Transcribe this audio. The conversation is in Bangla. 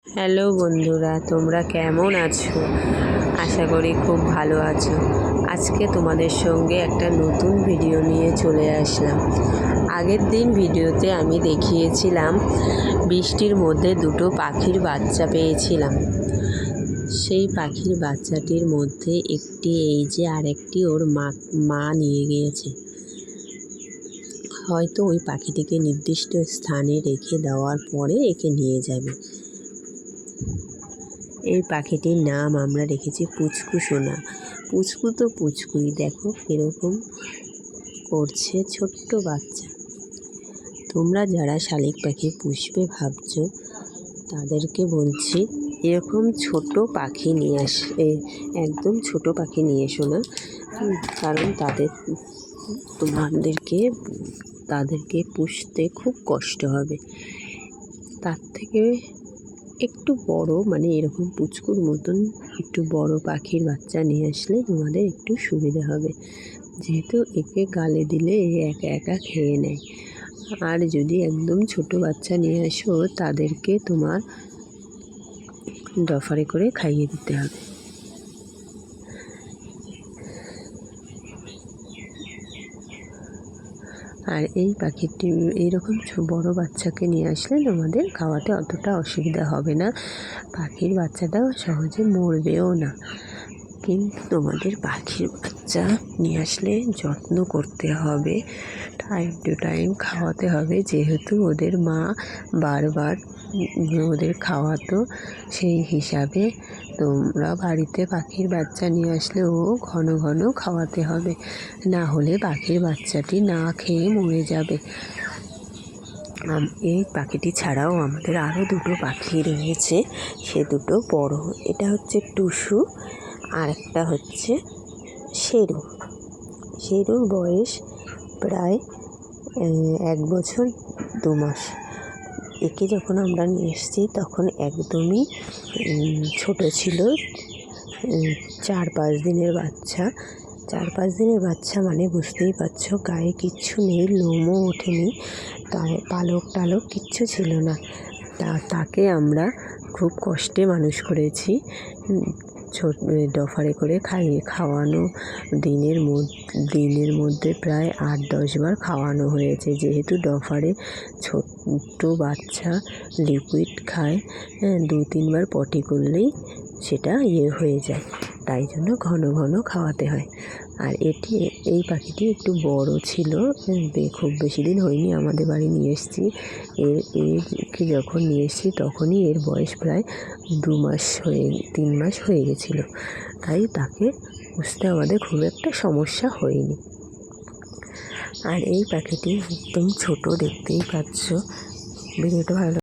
হ্যালো বন্ধুরা, তোমরা কেমন আছো? আশা করি খুব ভালো আছো। আজকে তোমাদের সঙ্গে একটা নতুন ভিডিও নিয়ে চলে আসলাম। আগের দিন ভিডিওতে আমি দেখিয়েছিলাম বৃষ্টির মধ্যে দুটো পাখির বাচ্চা পেয়েছিলাম। সেই পাখির বাচ্চাটির মধ্যে একটি এই যে আরেকটি ওর মা নিয়ে গিয়েছে। হয়তো ওই পাখিটিকে নির্দিষ্ট স্থানে রেখে দেওয়ার পরে একে নিয়ে যাবে। এই পাখিটির নাম আমরা রেখেছি পুচকু সোনা। পুচকু তো পুচকুই, দেখো এরকম করছে ছোট্ট বাচ্চা। তোমরা যারা শালিক পাখি পুষবে ভাবছো তাদেরকে বলছি, এরকম ছোট পাখি নিয়ে একদম ছোট পাখি নিয়ে এসো না, কারণ তাদেরকে পুষতে খুব কষ্ট হবে। তার থেকে একটু বড়, মানে এরকম পুচকুর মতন একটু বড় পাখির বাচ্চা নিয়ে আসলে তোমাদের একটু সুবিধা হবে, যেহেতু একে গালে দিলে একা একা খেয়ে নেয়। আর যদি একদম ছোট বাচ্চা নিয়ে আসো তাদেরকে তোমার ডফারে করে খাইয়ে দিতে হবে। আর এই পাখিটি এইরকম বড় বাচ্চাকে নিয়ে আসলে তোমাদের খাওয়াতে অতটা অসুবিধা হবে না। পাখির বাচ্চাটাও সহজে মরবেও না। কিন্তু তোমাদের পাখির বাচ্চা নিয়ে আসলে যত্ন করতে হবে, টাইম টু টাইম খাওয়াতে হবে, যেহেতু ওদের মা বারবার ওদের খাওয়াতো। সেই হিসাবে তোমরা বাড়িতে পাখির বাচ্চা নিয়ে আসলেও ঘন ঘন খাওয়াতে হবে, না হলে পাখির বাচ্চাটি না খেয়ে মরে যাবে। এই পাখিটি ছাড়াও আমাদের আরও দুটো পাখি রয়েছে, সে দুটো বড়। এটা হচ্ছে টুসু, আর একটা হচ্ছে শেরু। শেরুর বয়স প্রায় 1 বছর 2 মাস। একে যখন আমরা নিয়ে এসেছি তখন একদমই ছোট ছিল, 4-5 দিনের বাচ্চা। 4-5 দিনের বাচ্চা মানে বুঝতেই পারছো, গায়ে কিচ্ছু নেই, লোমও ওঠেনি, পালক টালক কিচ্ছু ছিল না। তাকে আমরা খুব কষ্টে মানুষ করেছি। ডফারে করে খাওয়ানো দিনের মধ্যে প্রায় 8-10 বার খাওয়ানো হয়েছে, যেহেতু ডফারে ছোট্ট বাচ্চা লিকুইড খায়, 2-3 বার পটি করলেই সেটা হয়ে যায়, তাই জন্য ঘন ঘন খাওয়াতে হয়। আর এই পাখিটি একটু বড় ছিল, খুব বেশি দিন হয়নি আমাদের বাড়ি নিয়ে এসেছি। এরকে যখন নিয়ে এসেছি তখনই এর বয়স প্রায় 3 মাস হয়ে গেছিলো, তাই তাকে পুষতে আমাদের খুব একটা সমস্যা হয়নি। আর এই পাখিটি একদম ছোট, দেখতেই পাচ্ছ। ভিডিওটা ভালো